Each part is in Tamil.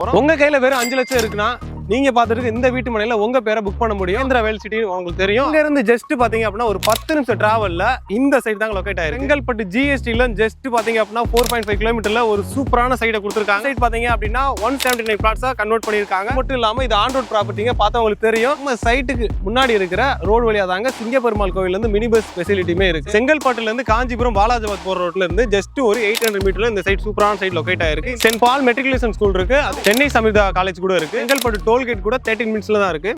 உங்க கையில வெறும் 5 லட்சம் இருக்குன்னா நீங்க பாத்துட்டு இந்த வீட்டு மனையில உங்க பேரை புக் பண்ண முடியும். இந்த வேல் சிட்டி உங்களுக்கு தெரியும். இங்க இருந்து ஜஸ்ட் பாத்தீங்க அப்படின்னா ஒரு 10 நிமிஷம் டிராவல்ல இந்த சைடு தான் லொகேட் ஆயிருக்கு. செங்கல்பட்டு ஜிஎஸ்டில ஜஸ்ட் பாத்தீங்க அப்படின்னா 4.5 கிலோமீட்டர்ல ஒரு சூப்பரான சைடை கொடுத்துருக்காங்க. சைட் பாத்தீங்க அப்படின்னா 179 பிளாட்ஸா கன்வெர்ட் பண்ணிருக்காங்க. மட்டும் இல்லாம இது ஆன் ரோட் ப்ராப்பர்ட்டிங்க பார்த்தா உங்களுக்கு தெரியும். நம்ம சைட்டுக்கு முன்னாடி இருக்கிற ரோடு வழியா தாங்க சிங்கப்பெருமாள் கோயில்ல இருந்து மினி பஸ் ஃபெசிலிட்டியுமே இருக்கு. செங்கல்பட்டுல இருந்து காஞ்சிபுரம் பாலாஜிபாத் போற ரோட்ல இருந்து ஜஸ்ட் ஒரு 800 மீட்டர்ல இந்த சைட் சூப்பரான சைட் லொகேட் ஆயிருக்கு. சென்ட் பால் மெட்ரிகுலேஷன் ஸ்கூல் இருக்கு. சென்னை சமிதா காலேஜ் கூட இருக்கு. செங்கல்பட்டு டோல்கேட் கூட 13 மினிட்ஸ்ல தான் இருக்கு.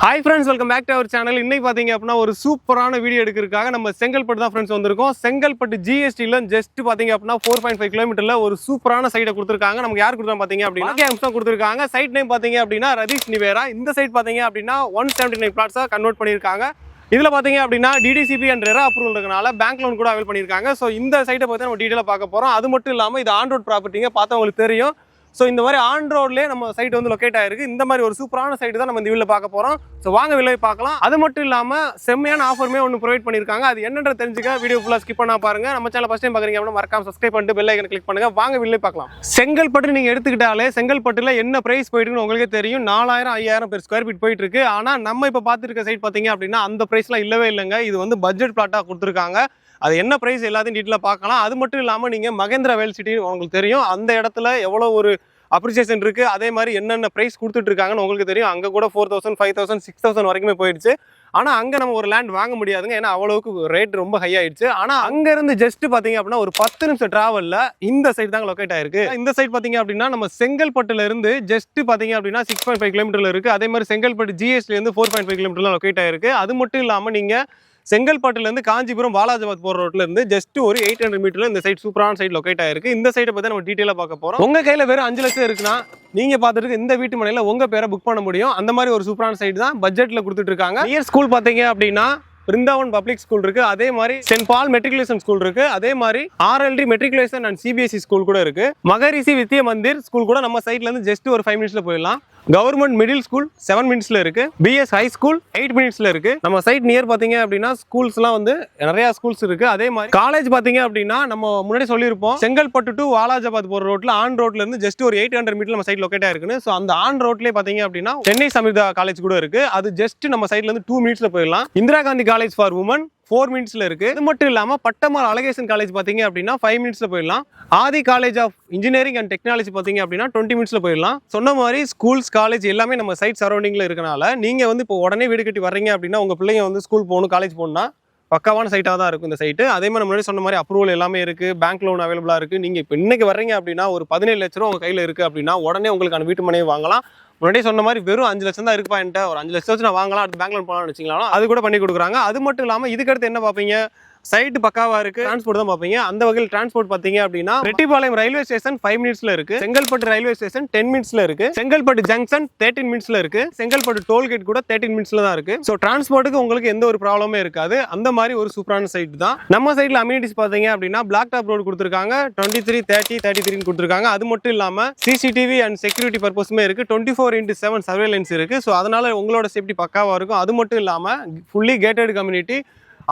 Hi friends, welcome back to our channel. இன்னைக்கு பார்த்தீங்க அப்படின்னா ஒரு சூப்பரான வீடியோ எடுக்கிறதுக்காக நம்ம செங்கல்பட்டு தான் ஃப்ரெண்ட்ஸ் வந்திருக்கோம். செங்கல்பட்டு ஜிஎஸ்டியில் ஜஸ்ட் பார்த்தீங்க அப்படின்னா 4.5 கிலோமீட்டரில் ஒரு சூப்பரான சைட்டை கொடுத்துருக்காங்க. நமக்கு யார் கொடுத்தா பார்த்தீங்க அப்படின்னா தான் கொடுத்துருக்காங்க. சைட் நேம் பார்த்தீங்க அப்படின்னா ரதீஷ் நிவேரா. இந்த சைட் பார்த்தீங்க அப்படின்னா 179 பிளாட்ஸாக கன்வெர்ட் பண்ணியிருக்காங்க. இதில் பார்த்தீங்க அப்படின்னா டிடிசிபி அண்ட் ரெரா அப்ரூவல் இருக்கனால பேங்க் லோன் கூட அவைல் பண்ணியிருக்காங்க. ஸோ இந்த சைட்டை பற்றி நம்ம டீட்டெயிலாக பார்க்க போகிறோம். அது மட்டும் இல்லாமல் இது ஆன் ரோட் ப்ராப்பர்ட்டிங்க பார்த்தா உங்களுக்கு தெரியும். ஸோ இந்த மாதிரி ஆன் ரோட்லேயே நம்ம சைட் வந்து லொக்கேட் ஆயிருக்கு. இந்த மாதிரி ஒரு சூப்பரான சைட்டு தான் நம்ம இந்த வீடியோவில் பார்க்க போகிறோம். ஸோ வாங்க வெளியே பார்க்கலாம். அது மட்டும் இல்லாமல் செம்மையான ஆஃபருமே ஒன்று ப்ரொவைட் பண்ணியிருக்காங்க. அது என்னென்ன தெரிஞ்சுக்க வீடியோ ஃபுல்லாக ஸ்கிப் பண்ணா பாருங்க. நம்ம சேனல் ஃபஸ்ட் டைம் பார்க்குறீங்க அப்படின்னா மறக்காம சப்ஸ்கிரைப் பண்ணிட்டு பெல் ஐக்கனை கிளிக் பண்ணுங்க. வாங்க வெளியே பார்க்கலாம். செங்கல்பட்டு நீங்கள் எடுத்துக்கிட்டாலே செங்கல்பட்டுல என்ன பிரைஸ் போயிட்டுன்னு உங்களுக்கே தெரியும். 4000 5000 per ஸ்கொயர் ஃபீட் போயிட்டு இருக்கு. ஆனால் நம்ம இப்போ பார்த்துருக்க சைட் பார்த்தீங்க அப்படின்னா அந்த ப்ரைஸ்லாம் இல்லவே இல்லைங்க. இது வந்து பட்ஜெட் பிளாட்டாக கொடுத்துருக்காங்க. அது என்ன ப்ரைஸ் எல்லாத்தையும் டீட்டெயிலாக பார்க்கலாம். அது மட்டும் இல்லாமல் நீங்கள் மகேந்திரா வேல் சிட்டி உங்களுக்கு தெரியும். அந்த இடத்துல எவ்வளோ ஒரு அப்ரிசியேஷன் இருக்கு. அதே மாதிரி என்னென்ன பிரைஸ் கொடுத்துட்டு இருக்காங்கன்னு உங்களுக்கு தெரியும். அங்கே கூட 4000 5000 6000 வரைக்குமே போயிடுச்சு. ஆனால் அங்கே நம்ம ஒரு லேண்ட் வாங்க முடியாதுங்க. ஏன்னா அவ்வளவுக்கு ரேட் ரொம்ப ஹை ஆயிடுச்சு. ஆனால் அங்கேருந்து ஜஸ்ட் பார்த்தீங்க அப்படின்னா ஒரு 10 நிமிஷம் டிராவலில் இந்த சைட் தாங்க லொக்கேட் ஆயிருக்கு. இந்த சைட் பார்த்தீங்க அப்படின்னா நம்ம செங்கல்பட்டுல இருந்து ஜஸ்ட் பார்த்தீங்க அப்படின்னா 6.5 கிலோமீட்டர்ல இருக்கு. அதே மாதிரி செங்கல்பட்டு ஜிஎஸ்டிலேருந்து 4.5 கிலோமீட்டர்ல லொக்கேட் ஆயிருக்கு. அது மட்டும் இல்லாமல் நீங்கள் செங்கல்பட்டுலேருந்து காஞ்சிபுரம் பாலாஜிபாத் போகிற ரோட்ல இருந்து ஜஸ்ட் ஒரு 800 மீட்டர்ல இந்த சைட் சூப்பரான சைட் லொக்கேட் ஆயிருக்கு. இந்த சைட்டை பற்றி நம்ம டீட்டெயிலாக பார்க்க போகிறோம். உங்க கையில் வெறும் 5 லட்சம் இருக்குன்னா நீங்க பார்த்துட்டு இந்த வீட்டு மனையில உங்க பேரை புக் பண்ண முடியும். அந்த மாதிரி ஒரு சூப்பரான சைட் தான் பட்ஜெட்ல கொடுத்துட்டு இருக்காங்க. நியர் ஸ்கூல் பார்த்தீங்க அப்படின்னா பிருந்தாவன் பப்ளிக் ஸ்கூல் இருக்கு. அதே மாதிரி சென்ட் பால் மெட்ரிகுலேஷன் ஸ்கூல் இருக்கு. அதே மாதிரி RLD matriculation and CBSE school கூட இருக்கு. மகரிஷி வித்யா மந்திர் ஸ்கூல் கூட நம்ம சைட்ல இருந்து ஜஸ்ட் ஒரு 5 மினிட்ஸ்ல போயிடலாம். கவர்மெண்ட் மிடில் ஸ்கூல் 7 மினிட்ஸ்ல இருக்கு. BS ஹை ஸ்கூல் 8 மினிட்ஸ்ல இருக்கு. நம்ம சைட் நியர் பாத்தீங்க அப்படின்னா ஸ்கூல்ஸ்லாம் வந்து நிறைய ஸ்கூல்ஸ் இருக்கு. அதே மாதிரி காலேஜ் பாத்தீங்க அப்படின்னா நம்ம முன்னாடி சொல்லியிருப்போம் செங்கல்பட்டு டு வாலாஜாபாத் போற ரோட்ல ஆன் ரோட்ல இருந்து ஜஸ்ட் ஒரு 800 மீட்டர் நம்ம சைட் லொக்கேட் ஆயிருக்குன்னு. ஸோ அந்த ஆன் ரோட்லேயே பாத்தீங்க அப்படின்னா சென்னை சமிதா காலேஜ் கூட இருக்கு. அது ஜஸ்ட் நம்ம சைட்ல இருந்து 2 மினிட்ஸ்ல போயிடலாம். Indira Gandhi college for women 4 மினிட்ஸ்ல இருக்கு. இது மட்டும் இல்லாம பட்டமால் அழகேசன் காலேஜ் பாத்தீங்க அப்படின்னா 5 மினிட்ஸ்ல போயிடலாம். Adhi college of engineering and technology பாத்தீங்க அப்படின்னா 20 மினிட்ஸ்ல போயிடலாம். சொன்ன மாதிரி ஸ்கூல்ஸ் காலேஜ் எல்லாமே நம்ம சைட் சரௌண்டிங்ல இருக்கனால நீங்க வந்து இப்போ உடனே வீடு கட்டி வர்றீங்க அப்படின்னா உங்க பிள்ளைங்க வந்து ஸ்கூல் போகணும் காலேஜ் போகணும்னா பக்காவான சைட்டாக தான் இருக்கும் இந்த சைட்டு. அதே மாதிரி முன்னாடி சொன்ன மாதிரி அப்ரூவல் எல்லாமே இருக்கு. பேங்க் லோன் அவைலபிளா இருக்கு. நீங்க இப்போ இன்னைக்கு வர்றீங்க அப்படின்னா ஒரு 17 லட்ச ரூபா உங்க கையில இருக்கு அப்படின்னா உடனே உங்களுக்கான வீட்டு மனையை வாங்கலாம். முன்னாடியே சொன்ன மாதிரி வெறும் 5 லட்சம் தான் இருக்குப்பா என்கிட்ட, ஒரு 5 லட்சம் வச்சு நான் வாங்கலாம், அடுத்து பேங்க் லோன் போகலாம்னு வச்சிங்களா அது கூட பண்ணி கொடுக்குறாங்க. அது மட்டும் இல்லாமல் இதுக்கடுத்து என்ன பார்ப்பீங்க, சைட்டு பக்காவா இருக்கு, டிரான்ஸ்போர்ட் தான் பார்ப்பீங்க. அந்த வகையில் டிரான்ஸ்போர்ட் பார்த்தீங்க அப்படின்னா ரெட்டிபாளையம் ரயில்வே ஸ்டேஷன் 5 மினிட்ஸ்ல இருக்கு. செங்கல்பட்டு ரயில்வே ஸ்டேஷன் 10 மினிட்ஸ்ல இருக்கு. செங்கல்பட்டு ஜங்ஷன் 13 மினிட்ஸ்ல இருக்கு. செங்கல்பட்டு டோல்கேட் கூட 13 மினிட்ஸ்ல தான் இருக்கு. ஸோ டிரான்ஸ்போர்ட்டுக்கு உங்களுக்கு எந்த ஒரு ப்ராப்ளமே இருக்காது. அந்த மாதிரி ஒரு சூப்பரான சைட் தான். நம்ம சைட்ல அம்யூனிட்டிஸ் பார்த்தீங்க அப்படின்னா பிளாக் டாப் ரோடு கொடுத்துருக்காங்க. 23 30 33 கொடுத்துருக்காங்க. அது மட்டும் இல்லாம CCTV அண்ட் செக்யூரிட்டி பர்பஸுமே இருக்கு. 24/7 சர்வேலன்ஸ் இருக்கு. ஸோ அதனால உங்களோட சேஃப்டி பக்காவா இருக்கும். அது மட்டும் இல்லாம ஃபுல்லி கேட்டட் கம்யூனிட்டி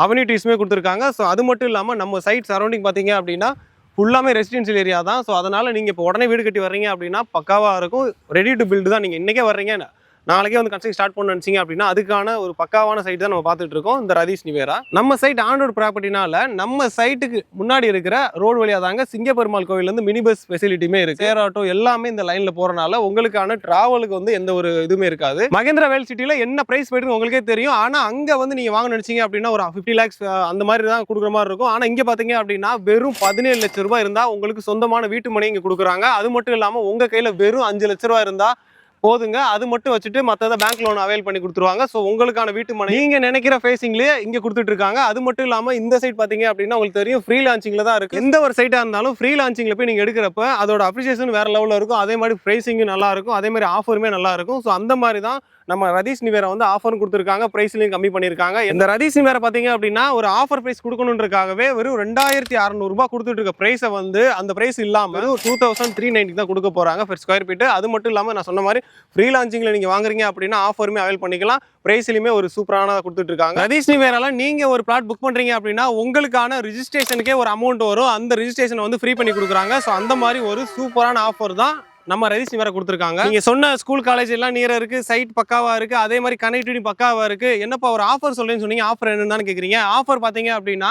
அவனிட்டிஸ்மே கொடுத்துருக்காங்க. ஸோ அது மட்டும் இல்லாமல் நம்ம சைட் சரௌண்டிங் பார்த்தீங்க அப்படின்னா ஃபுல்லாமே ரெசிடென்ஷியல் ஏரியா தான். ஸோ அதனால் நீங்கள் இப்போ உடனே வீடு கட்டி வர்றீங்க அப்படின்னா பக்காவாக இருக்கும். ரெடி டு பில்டு தான். நீங்கள் இன்றைக்கே வர்றீங்க நாளைக்கே வந்து கன்ஸ்ட்ரக்ஷன் ஸ்டார்ட் பண்ண நினச்சிங்க அப்படின்னா அதுக்கான ஒரு பக்காவான சைட் தான் நம்ம பார்த்துட்டு இருக்கோம். இந்த ரதீஷ் நிவேரா நம்ம சைட் ஆன் ரோட் ப்ராப்பர்ட்டினால நம்ம சைட்டுக்கு முன்னாடி இருக்கிற ரோடு வழியாக தாங்க சிங்கப்பெருமாள் கோயிலேருந்து மினி பஸ் ஃபெசிலிட்டியுமே இருக்கு. சேர் ஆட்டோ எல்லாமே இந்த லைன்ல போறனால உங்களுக்கான டிராவலுக்கு வந்து எந்த ஒரு இதுவுமே இருக்காது. மகேந்திரா வேல் சிட்டியில் என்ன பிரைஸ் போயிட்டு உங்களுக்கே தெரியும். ஆனால் அங்கே வந்து நீங்கள் வாங்க நினைச்சீங்க அப்படின்னா ஒரு 50 lakhs அந்த மாதிரி தான் கொடுக்குற மாதிரி இருக்கும். ஆனால் இங்கே பார்த்தீங்க அப்படின்னா வெறும் 17 லட்ச ரூபாய் இருந்தால் உங்களுக்கு சொந்தமான வீட்டு மனை இங்கே கொடுக்குறாங்க. அது மட்டும் இல்லாமல் உங்கள் கையில் வெறும் 5 லட்ச ரூபாய் இருந்தால் போதுங்க. அது மட்டும் வச்சுட்டு மற்றதை பேங்க் லோன் அவைல் பண்ணி கொடுத்துருவாங்க. ஸோ உங்களுக்கான வீட்டு மனை நீங்க நினைக்கிற ஃபேஸிங்லேயே இங்கே கொடுத்துட்டு இருக்காங்க. அது மட்டும் இல்லாமல் இந்த சைட் பார்த்தீங்க அப்படின்னா உங்களுக்கு தெரியும் ஃப்ரீ லான்ச்சிங்ல தான் இருக்கு. எந்த ஒரு சைட்டாக இருந்தாலும் ஃப்ரீ லான்ச்சிங்ல போய் நீங்கள் எடுக்கிறப்ப அதோட அப்ரிசியேஷன் வேற லெவலில் இருக்கும். அதே மாதிரி ப்ரைசிங்கும் நல்லா இருக்கும். அதே மாதிரி ஆஃபருமே நல்லா இருக்கும். ஸோ அந்த மாதிரி தான் நம்ம ரதீஷ் நிவேரா வந்து ஆஃபரும் கொடுத்துருக்காங்க, பிரைஸ்லையும் கம்மி பண்ணியிருக்காங்க. இந்த ரதீஷ் நிவேரா பார்த்தீங்க அப்படின்னா ஒரு ஆஃபர் பிரைஸ் கொடுக்கணுன்றக்காகவே வெறும் 2600 ரூபாய் கொடுத்துட்டு இருக்க பிரைஸை வந்து அந்த பிரைஸ் இல்லாமல் வெறும் 2390 தான் கொடுக்க போகிறாங்க பெர் ஸ்கொயர் ஃபீட். அது மட்டும் இல்லாமல் நான் சொன்ன மாதிரி ஃப்ரீ லான்ச்சிங்கில் நீங்கள் வாங்குறீங்க அப்படின்னா ஆஃபருமே அவைல் பண்ணிக்கலாம். பிரைஸ்லையுமே ஒரு சூப்பரானதாக கொடுத்துட்டு இருக்காங்க. ரதீஷ் நிவேரால நீங்கள் ஒரு பிளாட் புக் பண்ணுறீங்க அப்படின்னா உங்களுக்கான ரிஜிஸ்ட்ரேஷனுக்கே ஒரு அமௌண்ட் வரும். அந்த ரிஜிஸ்ட்ரேஷனை வந்து ஃப்ரீ பண்ணி கொடுக்குறாங்க. ஸோ அந்த மாதிரி ஒரு சூப்பரான ஆஃபர் தான் நம்ம ரதீஷ் நிவேரா கொடுத்துருக்காங்க. நீங்க சொன்ன ஸ்கூல் காலேஜ் எல்லாம் நியரா இருக்கு, சைட் பக்காவா இருக்கு, அதே மாதிரி கனெக்டிவிட்டி பக்காவா இருக்கு. என்னப்பா ஒரு ஆஃபர் சொல்றேன்னு சொன்னீங்க, ஆஃபர் என்னன்னு கேக்குறீங்க. ஆஃபர் பாத்தீங்க அப்படின்னா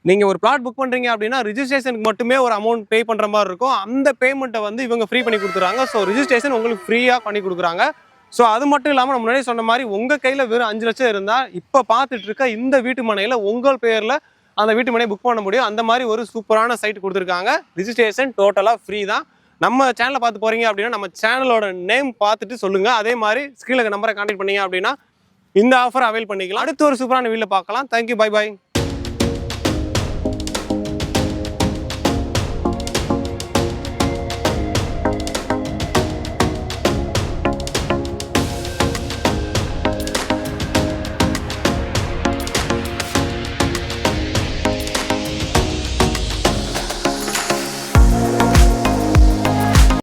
நீங்க ஒரு பிளாட் புக் பண்றீங்க அப்படின்னா ரிஜிஸ்ட்ரேஷனுக்கு மட்டுமே ஒரு அமௌண்ட் பே பண்ற மாதிரி இருக்கும். அந்த பேமெண்ட்டை வந்து இவங்க ஃப்ரீ பண்ணி கொடுத்துறாங்க. ஸோ ரிஜிஸ்ட்ரேஷன் உங்களுக்கு ஃப்ரீயா பண்ணி கொடுக்குறாங்க. ஸோ அது மட்டும் இல்லாமல் நம்ம முன்னாடி சொன்ன மாதிரி உங்க கையில வெறும் 5 லட்சம் இருந்தா இப்ப பார்த்துட்டு இருக்க இந்த வீட்டு மனையில உங்கள் பேர்ல அந்த வீட்டு மனையை புக் பண்ண முடியும். அந்த மாதிரி ஒரு சூப்பரான சைட் கொடுத்துருக்காங்க. ரிஜிஸ்ட்ரேஷன் டோட்டலா ஃப்ரீ தான். நம்ம சேனலை பார்த்து போறீங்க அப்படின்னா நம்ம சேனலோட நேம் பார்த்துட்டு சொல்லுங்க. அதே மாதிரி ஸ்க்ரீன்ல நம்பரை கான்டாக்ட் பண்ணீங்க அப்படின்னா இந்த ஆஃபர் அவைல் பண்ணிக்கலாம். அடுத்த ஒரு சூப்பரான வீடியோல பார்க்கலாம். Thank you, bye bye.